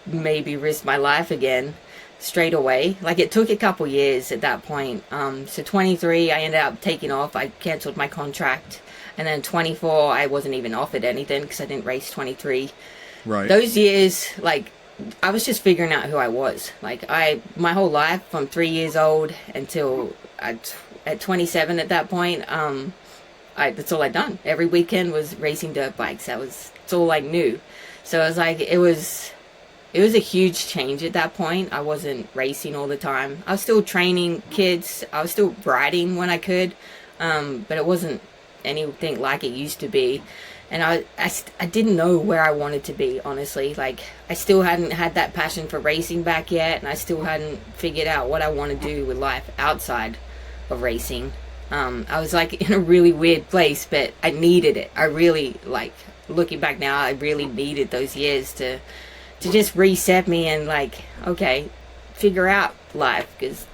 maybe risk my life again straight away. Like it took a couple years at that point. So 23, I ended up taking off. I canceled my contract, and then 24, I wasn't even offered anything because I didn't race 23. Right. Those years, like I was just figuring out who I was. Like my whole life from 3 years old until at 27 at that point. That's all I'd done. Every weekend was racing dirt bikes. That's all I knew. So it was like it was a huge change at that point. I wasn't racing all the time. I was still training kids. I was still riding when I could, but it wasn't anything like it used to be. And I didn't know where I wanted to be, honestly. Like I still hadn't had that passion for racing back yet, and I still hadn't figured out what I want to do with life outside of racing. I was like in a really weird place, but I needed it. I really, like, looking back now, I really needed those years to just reset me and like, okay, figure out life. Because,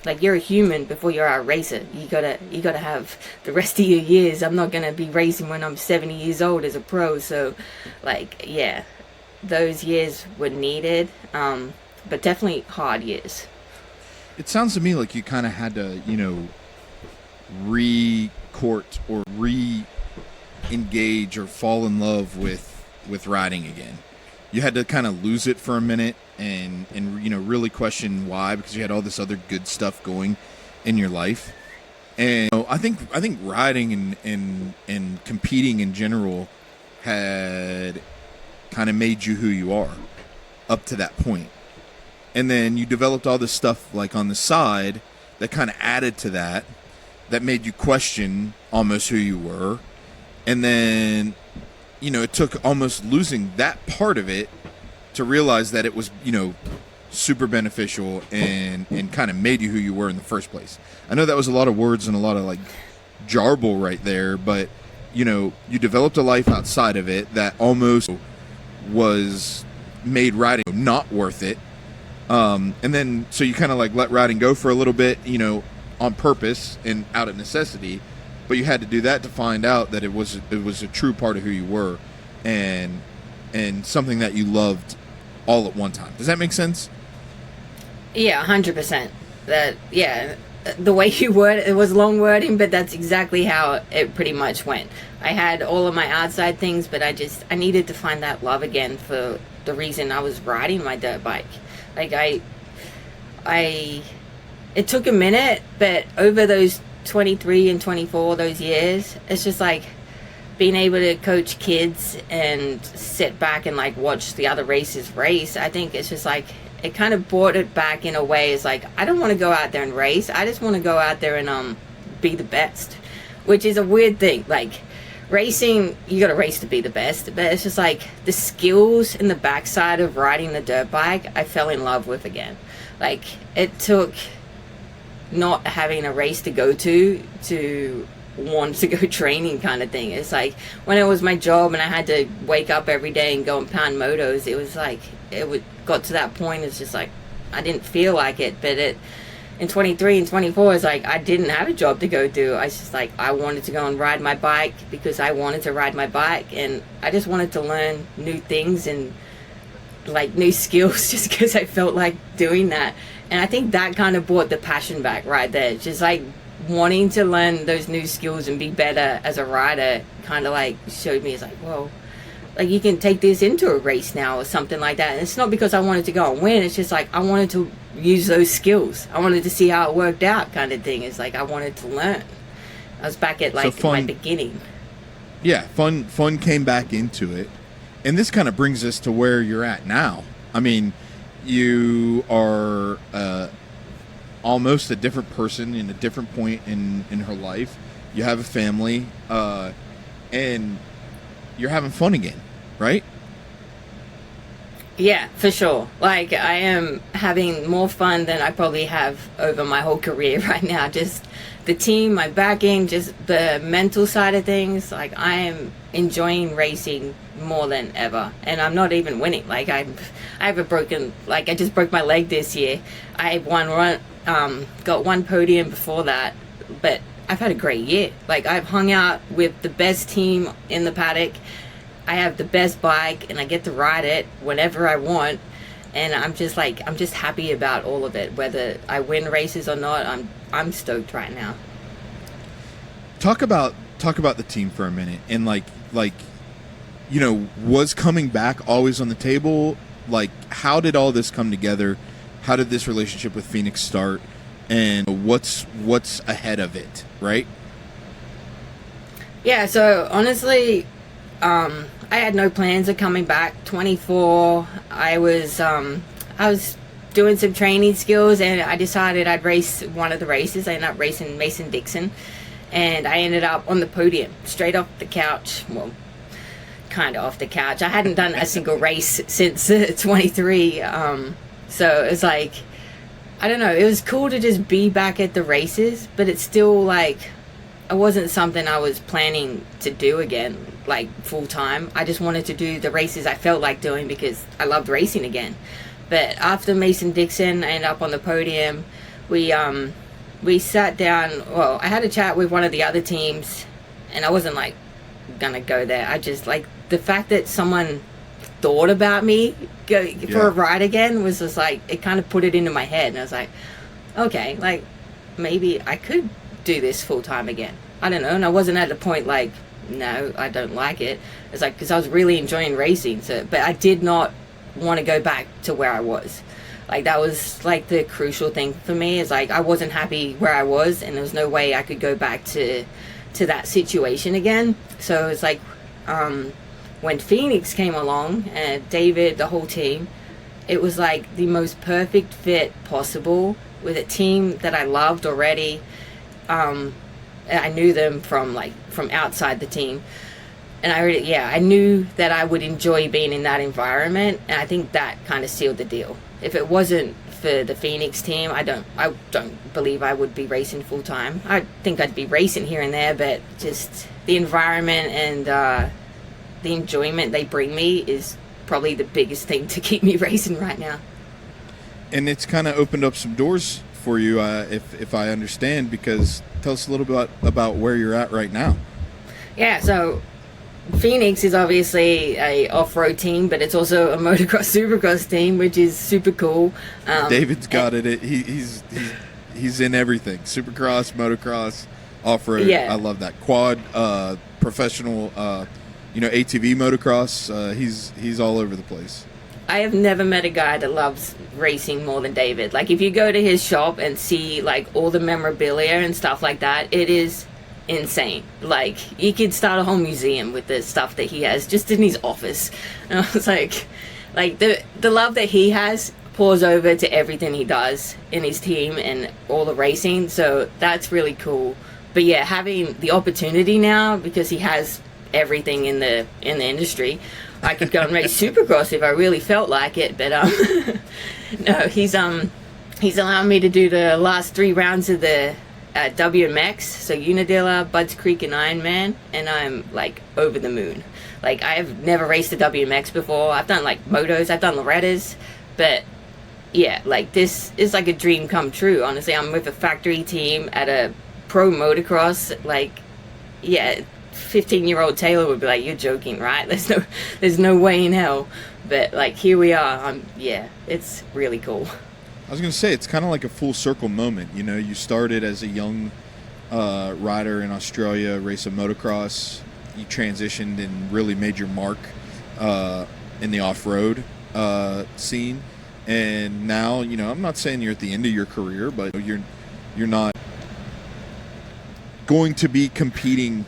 like, you're a human before you're a racer. You gotta have the rest of your years. I'm not gonna be racing when I'm 70 years old as a pro. So, like, yeah, those years were needed, but definitely hard years. It sounds to me like you kind of had to, re-court or re-engage or fall in love with riding again. You had to kind of lose it for a minute and really question why, because you had all this other good stuff going in your life. And I think riding and competing in general had kind of made you who you are up to that point. And then you developed all this stuff like on the side that kind of added to that made you question almost who you were. And then, it took almost losing that part of it to realize that it was, super beneficial and kind of made you who you were in the first place. I know that was a lot of words and a lot of like jarble right there, but, you developed a life outside of it that almost was made riding not worth it. And then, so you kind of like let riding go for a little bit, on purpose and out of necessity, but you had to do that to find out that it was a true part of who you were, and something that you loved all at one time. Does that make sense? Yeah, 100%. The way you word it was long wording, but that's exactly how it pretty much went. I had all of my outside things, but I needed to find that love again for the reason I was riding my dirt bike. Like it took a minute, but over those 23 and 24, those years, it's just like being able to coach kids and sit back and like watch the other racers race. I think it's just like, it kind of brought it back in a way. It's like, I don't want to go out there and race. I just want to go out there and be the best, which is a weird thing. Like racing, you got to race to be the best, but it's just like the skills in the backside of riding the dirt bike, I fell in love with again. Like it took not having a race to go to want to go training kind of thing. It's like when it was my job and I had to wake up every day and go and pound motos, it was like got to that point. It's just like I didn't feel like it, but in 23 and 24, it's like I didn't have a job to go do. I was just like, I wanted to go and ride my bike because I wanted to ride my bike, and I just wanted to learn new things and like new skills just because I felt like doing that. And I think that kind of brought the passion back right there. Just like wanting to learn those new skills and be better as a rider kind of like showed me, it's like, whoa, like you can take this into a race now or something like that. And it's not because I wanted to go and win. It's just like I wanted to use those skills. I wanted to see how it worked out kind of thing. It's like I wanted to learn. I was back at like my beginning. Yeah, fun came back into it. And this kind of brings us to where you're at now. I mean, you are almost a different person in a different point in her life. You have a family, and you're having fun again, right? Yeah, for sure. Like, I am having more fun than I probably have over my whole career right now. Just the team, my backing, just the mental side of things. Like, I am enjoying racing more than ever. And I'm not even winning. Like, I have a broken, like, I just broke my leg this year. I won one, got one podium before that. But I've had a great year. Like, I've hung out with the best team in the paddock. I have the best bike and I get to ride it whenever I want, and I'm just happy about all of it. Whether I win races or not, I'm stoked right now. Talk about the team for a minute, and like was coming back always on the table? Like, how did all this come together? How did this relationship with Phoenix start, and what's ahead of it, right? Yeah, so honestly, I had no plans of coming back. 24, I was doing some training skills, and I decided I'd race one of the races. I ended up racing Mason-Dixon, and I ended up on the podium, straight off the couch. Well, kind of off the couch. I hadn't done a single race since 23, so it was like, I don't know, it was cool to just be back at the races, but it's still like, it wasn't something I was planning to do again, like full time. I just wanted to do the races I felt like doing because I loved racing again. But after Mason-Dixon, I ended up on the podium. We sat down. Well, I had a chat with one of the other teams, and I wasn't like gonna go there. I just like the fact that someone thought about me for a ride again was just like, it kind of put it into my head, and I was like, okay, like maybe I could do this full time again. I don't know. And I wasn't at the point like, no, I don't like it. It's like, because I was really enjoying racing, so, but I did not want to go back to where I was. Like, that was like the crucial thing for me, is like I wasn't happy where I was, and there was no way I could go back to that situation again. So it's like, when Phoenix came along, and David, the whole team, it was like the most perfect fit possible with a team that I loved already. I knew them from outside the team, and I knew that I would enjoy being in that environment, and I think that kind of sealed the deal. If it wasn't for the Phoenix team, I don't believe I would be racing full time. I think I'd be racing here and there, but just the environment and the enjoyment they bring me is probably the biggest thing to keep me racing right now. And it's kind of opened up some doors for you, if I understand, because tell us a little bit about where you're at right now. Yeah, so Phoenix is obviously a off-road team, but it's also a motocross supercross team, which is super cool. David's got it. He's in everything: supercross, motocross, off-road. Yeah. I love that. Quad, professional, ATV motocross. He's all over the place. I have never met a guy that loves racing more than David. Like, if you go to his shop and see like all the memorabilia and stuff like that, it is insane. Like, you could start a whole museum with the stuff that he has just in his office. And I was like the love that he has pours over to everything he does in his team and all the racing. So that's really cool. But yeah, having the opportunity now, because he has everything in the industry, I could go and race supercross if I really felt like it, but no, he's allowing me to do the last 3 rounds of the WMX, so Unadilla, Budds Creek, and Ironman, and I'm like over the moon. Like, I have never raced a WMX before. I've done like motos, I've done Lorettas, but yeah, like, this is like a dream come true. Honestly, I'm with a factory team at a pro motocross. Like, yeah, 15-year-old Tayla would be like, you're joking, right? There's no way in hell. But like, here we are. Yeah, it's really cool. I was going to say, it's kind of like a full circle moment. You know, you started as a young rider in Australia, racing motocross. You transitioned and really made your mark in the off-road scene. And now, I'm not saying you're at the end of your career, but you're not going to be competing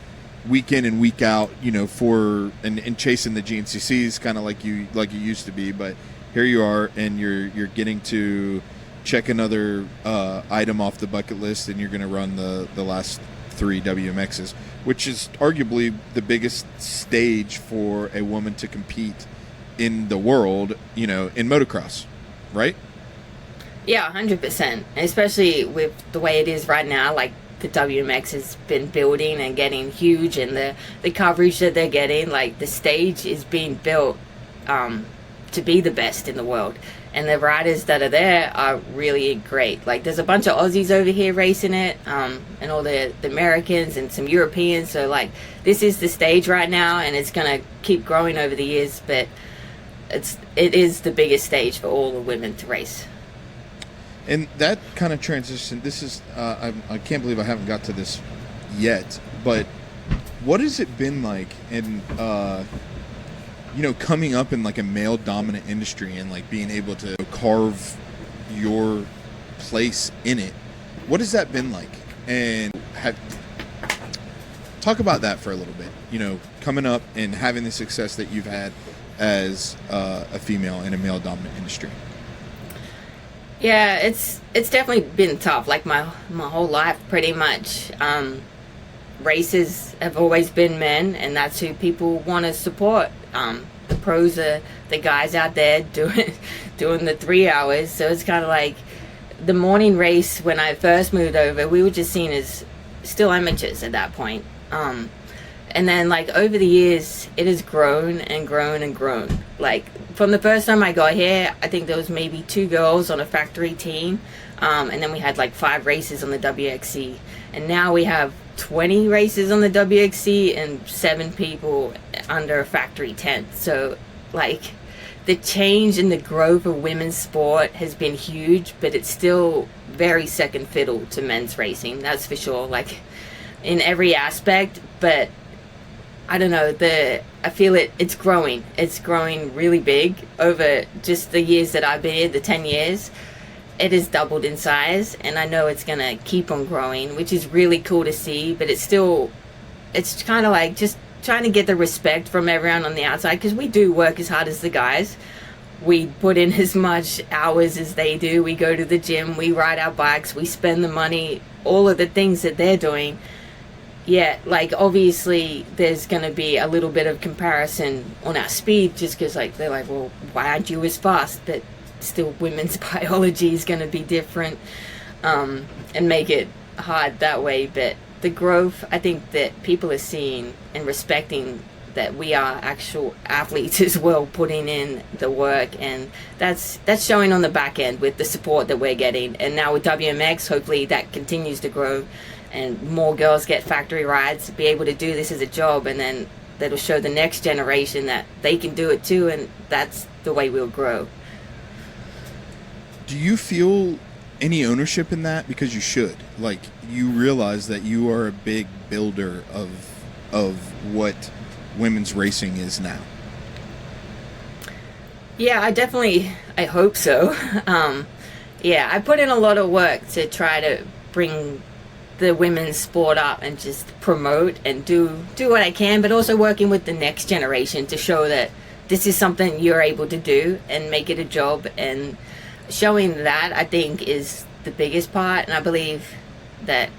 week in and week out, for and chasing the GNCCs kind of like you used to be. But here you are, and you're getting to check another item off the bucket list, and you're going to run the last 3 WMXs, which is arguably the biggest stage for a woman to compete in the world, you know, in motocross, right? Yeah, 100%. Especially with the way it is right now, like the WMX has been building and getting huge, and the coverage that they're getting, like the stage is being built to be the best in the world. And the riders that are there are really great. Like there's a bunch of Aussies over here racing it, and all the Americans and some Europeans. So like this is the stage right now, and it's gonna keep growing over the years. But it is the biggest stage for all the women to race. And that kind of transition, this is, I can't believe I haven't got to this yet, but what has it been like in, you know, coming up in like a male dominant industry and like being able to carve your place in it? What has that been like? And talk about that for a little bit, you know, coming up and having the success that you've had as a female in a male dominant industry. Yeah, it's definitely been tough. Like my whole life, pretty much. Races have always been men, and that's who people want to support. The pros are the guys out there doing the 3 hours. So it's kind of like the morning race. When I first moved over, we were just seen as still amateurs at that point. And then like over the years, it has grown and grown and grown. Like from the first time I got here, I think there was maybe 2 girls on a factory team. And then we had like 5 races on the WXC. And now we have 20 races on the WXC and 7 people under a factory tent. So like the change and the growth of women's sport has been huge, but it's still very second fiddle to men's racing. That's for sure. Like in every aspect, but I don't know, I feel it's growing. It's growing really big over just the years that I've been here, the 10 years. It has doubled in size, and I know it's going to keep on growing, which is really cool to see, but it's kind of like just trying to get the respect from everyone on the outside, because we do work as hard as the guys. We put in as much hours as they do. We go to the gym, we ride our bikes, we spend the money, all of the things that they're doing. Yeah, like obviously there's going to be a little bit of comparison on our speed, just because like they're like, well, why aren't you as fast? But still women's biology is going to be different, and make it hard that way. But the growth, I think that people are seeing and respecting that we are actual athletes as well, putting in the work, and that's showing on the back end with the support that we're getting. And now with WMX, hopefully that continues to grow and more girls get factory rides, be able to do this as a job, and then that'll show the next generation that they can do it too, and that's the way we'll grow. Do you feel any ownership in that? Because you should. Like, you realize that you are a big builder of what women's racing is now. Yeah, I hope so. Yeah, I put in a lot of work to try to bring the women's sport up and just promote and do what I can, but also working with the next generation to show that this is something you're able to do and make it a job. And showing that, I think, is the biggest part, and I believe that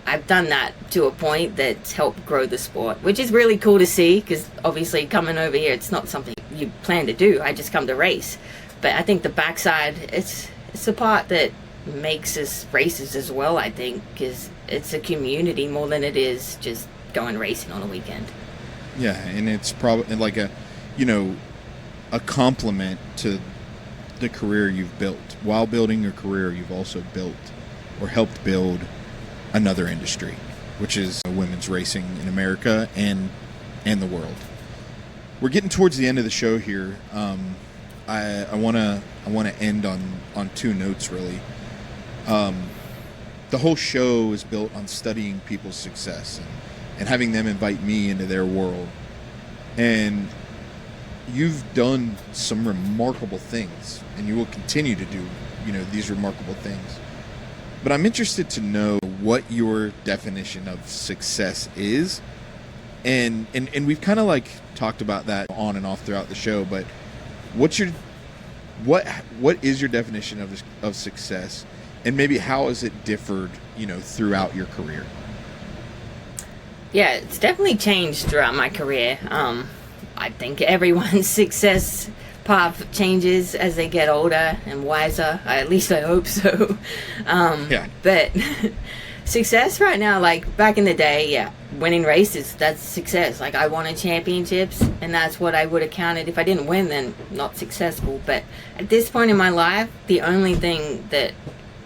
I've done that to a point that's helped grow the sport, which is really cool to see, because obviously coming over here, it's not something you plan to do. I just come to race. But I think the backside, it's the part that makes us racers as well, I think, because it's a community more than it is just going racing on a weekend. Yeah, and it's probably like a compliment to the career you've built. While building your career, you've also built or helped build another industry, which is women's racing in America and the world. We're getting towards the end of the show here. I want to end on 2 notes, really. The whole show is built on studying people's success and having them invite me into their world. And you've done some remarkable things, and you will continue to do, these remarkable things. But I'm interested to know what your definition of success is. And we've kind of like talked about that on and off throughout the show, but what is your definition of success, and maybe how has it differed, throughout your career? Yeah, it's definitely changed throughout my career. I think everyone's success path changes as they get older and wiser. At least I hope so. Yeah. But success right now, like back in the day, yeah, winning races, that's success. Like I wanted championships, and that's what I would have counted. If I didn't win, then not successful. But at this point in my life, the only thing that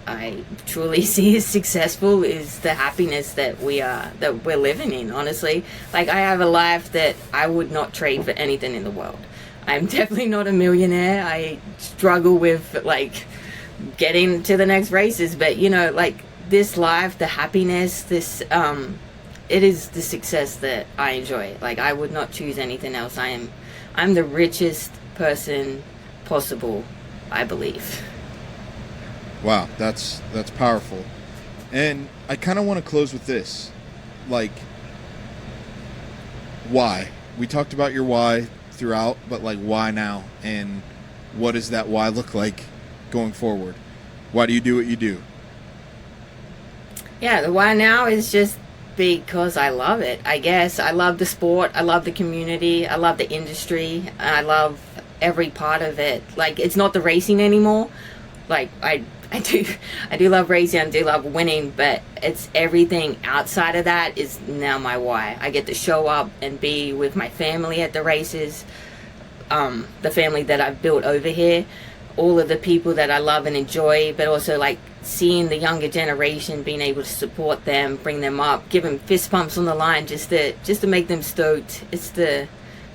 I truly see as successful is the happiness that we're living in. Honestly, like I have a life that I would not trade for anything in the world. I'm definitely not a millionaire. I struggle with like getting to the next races, but you know, like this life, the happiness, this it is the success that I enjoy. Like I would not choose anything else. I'm the richest person possible, I believe. Wow, that's powerful. And I kind of want to close with this. Like, why? We talked about your why throughout, but like why now? And what does that why look like going forward? Why do you do what you do? Yeah, the why now is just because I love it. I guess I love the sport, I love the community, I love the industry, I love every part of it. Like it's not the racing anymore. Like I do love racing, I do love winning, but it's everything outside of that is now my why. I get to show up and be with my family at the races, the family that I've built over here, all of the people that I love and enjoy, but also like seeing the younger generation, being able to support them, bring them up, give them fist pumps on the line just to make them stoked. It's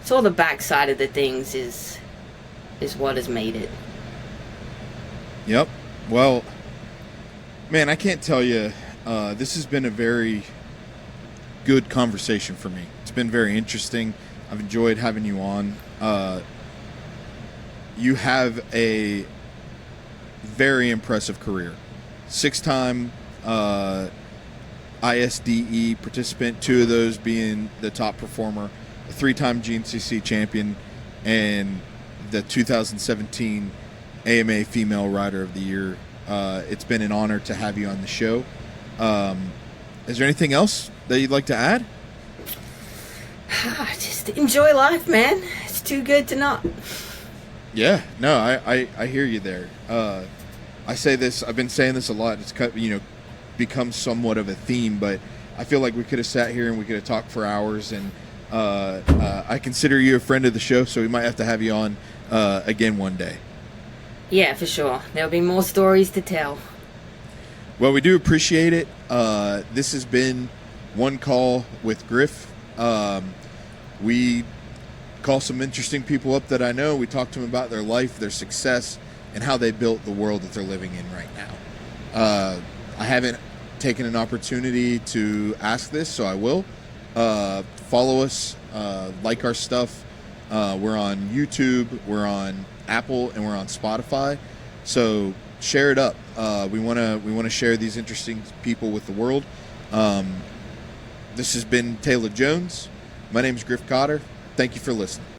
all the backside of the things is what has made it. Yep. Well, man, I can't tell you, this has been a very good conversation for me. It's been very interesting. I've enjoyed having you on. You have a very impressive career. 6-time ISDE participant, 2 of those being the top performer, a 3-time GNCC champion, and the 2017 AMA Female Rider of the Year. It's been an honor to have you on the show. Is there anything else that you'd like to add? Just enjoy life, man. It's too good to not. Yeah, no, I hear you there. I say this, I've been saying this a lot. It's become somewhat of a theme, but I feel like we could have sat here and we could have talked for hours. And I consider you a friend of the show, so we might have to have you on again one day. Yeah, for sure. There'll be more stories to tell. Well, we do appreciate it. This has been One Call with Griff. We call some interesting people up that I know. We talk to them about their life, their success, and how they built the world that they're living in right now. I haven't taken an opportunity to ask this, so I will. Follow us, like our stuff. We're on YouTube, we're on Apple, and we're on Spotify. So share it up. We want to share these interesting people with the world. This has been Tayla Jones. My name is Griff Cotter. Thank you for listening.